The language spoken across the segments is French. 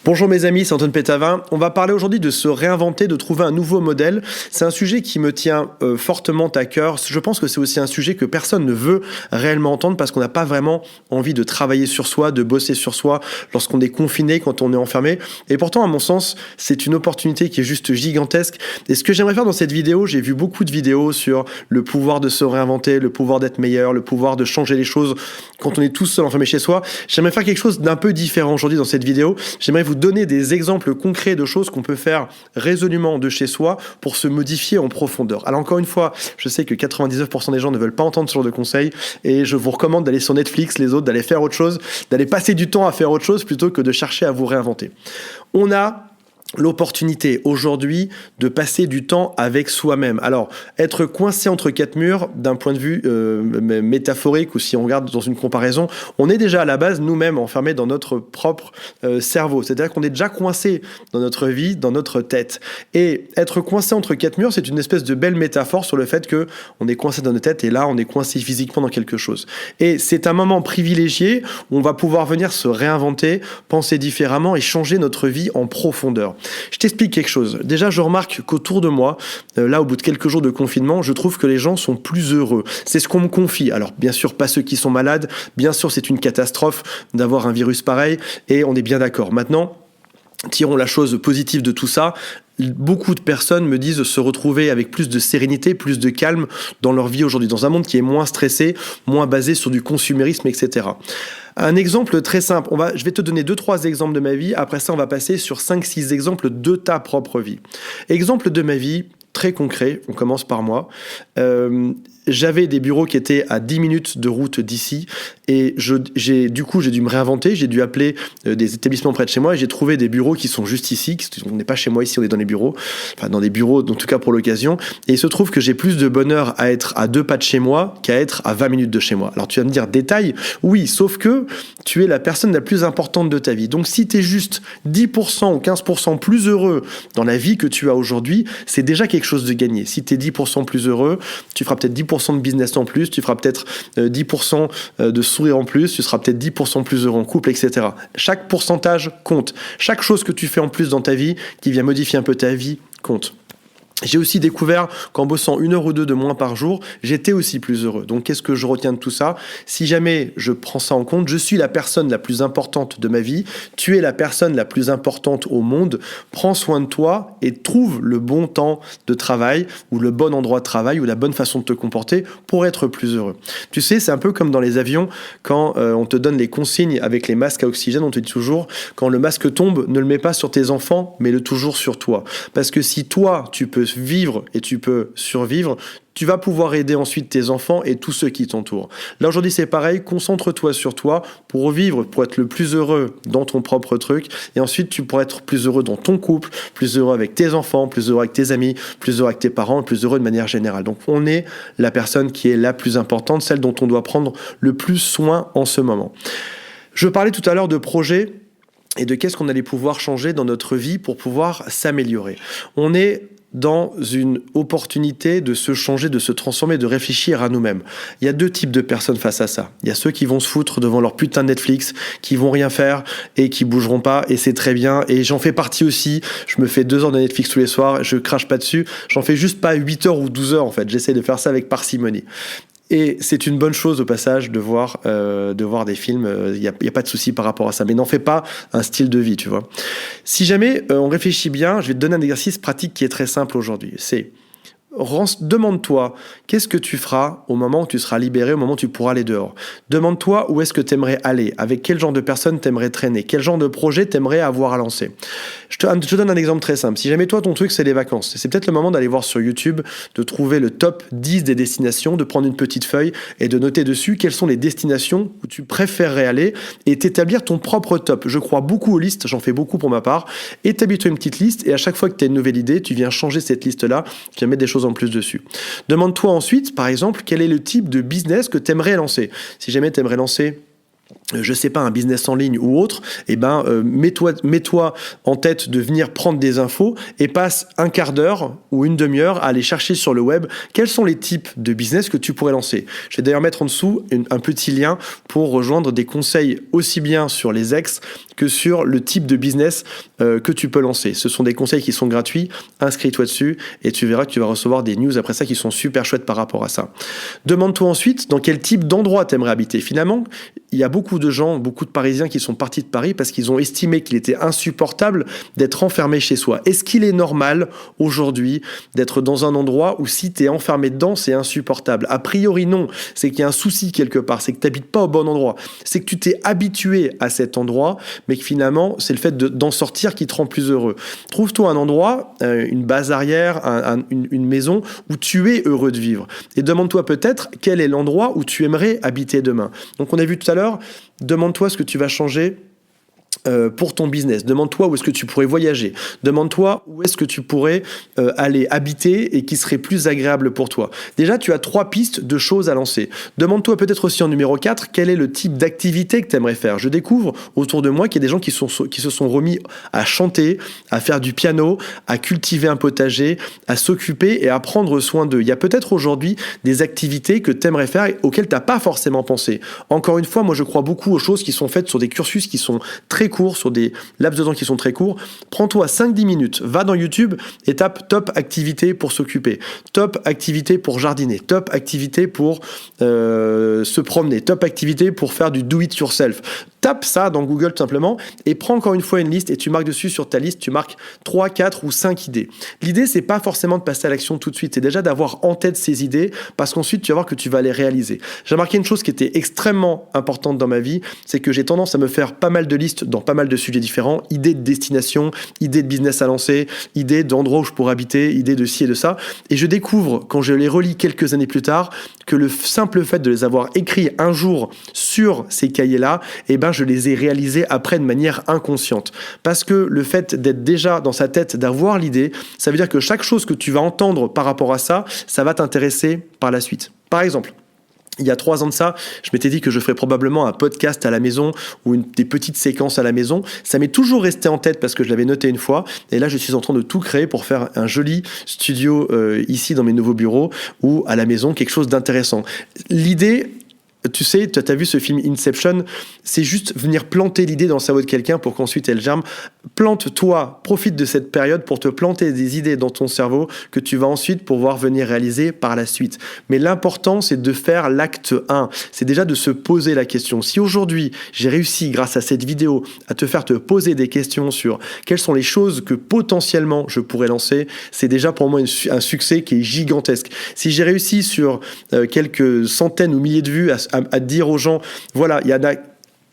Bonjour mes amis, c'est Antoine Pétavin. On va parler aujourd'hui de se réinventer, de trouver un nouveau modèle. C'est un sujet qui me tient fortement à cœur. Je pense que c'est aussi un sujet que personne ne veut réellement entendre parce qu'on n'a pas vraiment envie de travailler sur soi, de bosser sur soi lorsqu'on est confiné, quand on est enfermé. Et pourtant, à mon sens, c'est une opportunité qui est juste gigantesque. Et ce que j'aimerais faire dans cette vidéo, j'ai vu beaucoup de vidéos sur le pouvoir de se réinventer, le pouvoir d'être meilleur, le pouvoir de changer les choses quand on est tout seul enfermé chez soi. J'aimerais faire quelque chose d'un peu différent aujourd'hui dans cette vidéo. J'aimerais vous donner des exemples concrets de choses qu'on peut faire résolument de chez soi pour se modifier en profondeur. Alors encore une fois, je sais que 99% des gens ne veulent pas entendre ce genre de conseils et je vous recommande d'aller sur Netflix, les autres, d'aller faire autre chose, d'aller passer du temps à faire autre chose plutôt que de chercher à vous réinventer. On a l'opportunité aujourd'hui de passer du temps avec soi-même. Alors, être coincé entre quatre murs, d'un point de vue métaphorique, ou si on regarde dans une comparaison, on est déjà à la base nous-mêmes enfermés dans notre propre cerveau. C'est-à-dire qu'on est déjà coincé dans notre vie, dans notre tête. Et être coincé entre quatre murs, c'est une espèce de belle métaphore sur le fait que on est coincé dans notre tête et là, on est coincé physiquement dans quelque chose. Et c'est un moment privilégié où on va pouvoir venir se réinventer, penser différemment et changer notre vie en profondeur. Je t'explique quelque chose. Déjà, je remarque qu'autour de moi, là, au bout de quelques jours de confinement, je trouve que les gens sont plus heureux. C'est ce qu'on me confie. Alors, bien sûr, pas ceux qui sont malades. Bien sûr, c'est une catastrophe d'avoir un virus pareil. Et on est bien d'accord. Maintenant, tirons la chose positive de tout ça. Beaucoup de personnes me disent se retrouver avec plus de sérénité, plus de calme dans leur vie aujourd'hui, dans un monde qui est moins stressé, moins basé sur du consumérisme, etc. Un exemple très simple, je vais te donner 2-3 exemples de ma vie, après ça on va passer sur 5-6 exemples de ta propre vie. Exemple de ma vie, très concret, on commence par moi. J'avais des bureaux qui étaient à 10 minutes de route d'ici et j'ai dû me réinventer, j'ai dû appeler des établissements près de chez moi et j'ai trouvé des bureaux qui sont juste ici, on n'est pas chez moi ici, on est dans les bureaux, enfin dans des bureaux en tout cas pour l'occasion, et il se trouve que j'ai plus de bonheur à être à 2 pas de chez moi qu'à être à 20 minutes de chez moi. Alors tu vas me dire détail, oui, sauf que tu es la personne la plus importante de ta vie, donc si tu es juste 10% ou 15% plus heureux dans la vie que tu as aujourd'hui, c'est déjà quelque chose de gagné. Si tu es 10% plus heureux, tu feras peut-être 10% de business en plus, tu feras peut-être 10% de sourire en plus, tu seras peut-être 10% plus heureux en couple, etc. Chaque pourcentage compte. Chaque chose que tu fais en plus dans ta vie, qui vient modifier un peu ta vie, compte. J'ai aussi découvert qu'en bossant 1 heure ou 2 de moins par jour, j'étais aussi plus heureux. Donc, qu'est-ce que je retiens de tout ça? Si jamais je prends ça en compte, je suis la personne la plus importante de ma vie, tu es la personne la plus importante au monde, prends soin de toi et trouve le bon temps de travail ou le bon endroit de travail ou la bonne façon de te comporter pour être plus heureux. Tu sais, c'est un peu comme dans les avions, quand on te donne les consignes avec les masques à oxygène, on te dit toujours, quand le masque tombe, ne le mets pas sur tes enfants, mets-le toujours sur toi. Parce que si toi, tu peux vivre et tu peux survivre, tu vas pouvoir aider ensuite tes enfants et tous ceux qui t'entourent. Là aujourd'hui c'est pareil, concentre-toi sur toi pour vivre, pour être le plus heureux dans ton propre truc et ensuite tu pourras être plus heureux dans ton couple, plus heureux avec tes enfants, plus heureux avec tes amis, plus heureux avec tes parents, plus heureux de manière générale. Donc on est la personne qui est la plus importante, celle dont on doit prendre le plus soin en ce moment. Je parlais tout à l'heure de projets et de qu'est-ce qu'on allait pouvoir changer dans notre vie pour pouvoir s'améliorer. On est dans une opportunité de se changer, de se transformer, de réfléchir à nous-mêmes. Il y a 2 types de personnes face à ça. Il y a ceux qui vont se foutre devant leur putain de Netflix, qui vont rien faire et qui bougeront pas, et c'est très bien. Et j'en fais partie aussi. Je me fais 2 heures de Netflix tous les soirs, je crache pas dessus. J'en fais juste pas 8 heures ou 12 heures en fait. J'essaie de faire ça avec parcimonie. Et c'est une bonne chose au passage de voir des films, y a pas de souci par rapport à ça, mais n'en fais pas un style de vie, tu vois. Si jamais on réfléchit bien, je vais te donner un exercice pratique qui est très simple aujourd'hui, c'est demande-toi qu'est-ce que tu feras au moment où tu seras libéré, au moment où tu pourras aller dehors. Demande-toi où est-ce que tu aimerais aller, avec quel genre de personnes tu aimerais traîner, quel genre de projet tu aimerais avoir à lancer. Je te donne un exemple très simple. Si jamais toi, ton truc, c'est les vacances, c'est peut-être le moment d'aller voir sur YouTube, de trouver le top 10 des destinations, de prendre une petite feuille et de noter dessus quelles sont les destinations où tu préférerais aller et t'établir ton propre top. Je crois beaucoup aux listes, j'en fais beaucoup pour ma part. Établis-toi une petite liste et à chaque fois que tu as une nouvelle idée, tu viens changer cette liste-là, tu viens mettre des choses en plus dessus. Demande-toi ensuite, par exemple, quel est le type de business que tu aimerais lancer. Si jamais tu aimerais lancer je sais pas, un business en ligne ou autre, mets-toi en tête de venir prendre des infos et passe un quart d'heure ou une demi-heure à aller chercher sur le web quels sont les types de business que tu pourrais lancer. Je vais d'ailleurs mettre en dessous un petit lien pour rejoindre des conseils aussi bien sur les ex que sur le type de business que tu peux lancer. Ce sont des conseils qui sont gratuits, inscris-toi dessus et tu verras que tu vas recevoir des news après ça qui sont super chouettes par rapport à ça. Demande-toi ensuite dans quel type d'endroit tu aimerais habiter. Finalement, il y a beaucoup de gens, beaucoup de Parisiens qui sont partis de Paris parce qu'ils ont estimé qu'il était insupportable d'être enfermé chez soi. Est-ce qu'il est normal aujourd'hui d'être dans un endroit où si tu es enfermé dedans, c'est insupportable? A priori non, c'est qu'il y a un souci quelque part, c'est que tu n'habites pas au bon endroit, c'est que tu t'es habitué à cet endroit, mais que finalement c'est le fait d'en sortir qui te rend plus heureux. Trouve-toi un endroit, une base arrière, une maison où tu es heureux de vivre. Et demande-toi peut-être quel est l'endroit où tu aimerais habiter demain. Donc on a vu tout à l'heure, demande-toi ce que tu vas changer pour ton business. Demande-toi où est-ce que tu pourrais voyager. Demande-toi où est-ce que tu pourrais aller habiter et qui serait plus agréable pour toi. Déjà, tu as 3 pistes de choses à lancer. Demande-toi peut-être aussi en numéro 4, quel est le type d'activité que tu aimerais faire. Je découvre autour de moi qu'il y a des gens qui se sont remis à chanter, à faire du piano, à cultiver un potager, à s'occuper et à prendre soin d'eux. Il y a peut-être aujourd'hui des activités que tu aimerais faire et auxquelles tu n'as pas forcément pensé. Encore une fois, moi je crois beaucoup aux choses qui sont faites sur des cursus qui sont très courts, sur des laps de temps qui sont très courts. Prends-toi 5-10 minutes, va dans YouTube et tape top activité pour s'occuper, top activité pour jardiner, top activité pour se promener, top activité pour faire du do it yourself. Tape ça dans Google tout simplement et prends encore une fois une liste et tu marques dessus sur ta liste, tu marques 3, 4 ou 5 idées. L'idée, c'est pas forcément de passer à l'action tout de suite, c'est déjà d'avoir en tête ces idées parce qu'ensuite tu vas voir que tu vas les réaliser. J'ai remarqué une chose qui était extrêmement importante dans ma vie, c'est que j'ai tendance à me faire pas mal de listes dans pas mal de sujets différents, idées de destination, idées de business à lancer, idées d'endroits où je pourrais habiter, idées de ci et de ça. Et je découvre, quand je les relis quelques années plus tard, que le simple fait de les avoir écrits un jour sur ces cahiers-là, je les ai réalisés après de manière inconsciente. Parce que le fait d'être déjà dans sa tête, d'avoir l'idée, ça veut dire que chaque chose que tu vas entendre par rapport à ça, ça va t'intéresser par la suite. Par exemple, il y a 3 ans de ça, je m'étais dit que je ferais probablement un podcast à la maison ou des petites séquences à la maison. Ça m'est toujours resté en tête parce que je l'avais noté une fois. Et là, je suis en train de tout créer pour faire un joli studio ici dans mes nouveaux bureaux ou à la maison, quelque chose d'intéressant. L'idée... Tu sais, tu as vu ce film Inception, c'est juste venir planter l'idée dans le cerveau de quelqu'un pour qu'ensuite elle germe. Plante-toi, profite de cette période pour te planter des idées dans ton cerveau que tu vas ensuite pouvoir venir réaliser par la suite. Mais l'important, c'est de faire l'acte 1. C'est déjà de se poser la question. Si aujourd'hui, j'ai réussi, grâce à cette vidéo, à te faire te poser des questions sur quelles sont les choses que potentiellement je pourrais lancer, c'est déjà pour moi un succès qui est gigantesque. Si j'ai réussi sur quelques centaines ou milliers de vues à dire aux gens, voilà, il y en a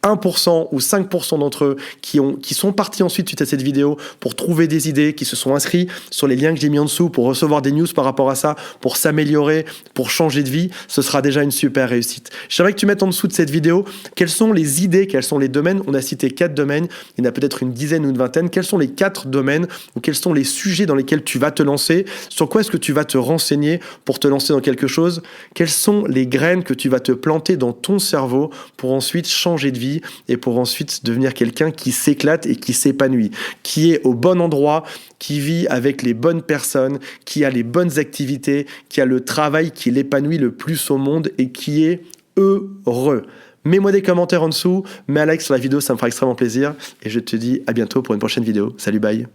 1% ou 5% d'entre eux qui sont partis ensuite suite à cette vidéo pour trouver des idées, qui se sont inscrits sur les liens que j'ai mis en dessous pour recevoir des news par rapport à ça, pour s'améliorer, pour changer de vie, ce sera déjà une super réussite. J'aimerais que tu mettes en dessous de cette vidéo quelles sont les idées, quels sont les domaines. On a cité 4 domaines, il y en a peut-être une dizaine ou une vingtaine. Quels sont les 4 domaines ou quels sont les sujets dans lesquels tu vas te lancer? Sur quoi est-ce que tu vas te renseigner pour te lancer dans quelque chose? Quelles sont les graines que tu vas te planter dans ton cerveau pour ensuite changer de vie et pour ensuite devenir quelqu'un qui s'éclate et qui s'épanouit, qui est au bon endroit, qui vit avec les bonnes personnes, qui a les bonnes activités, qui a le travail qui l'épanouit le plus au monde et qui est heureux. Mets-moi des commentaires en dessous, mets un like sur la vidéo, ça me fera extrêmement plaisir et je te dis à bientôt pour une prochaine vidéo. Salut, bye.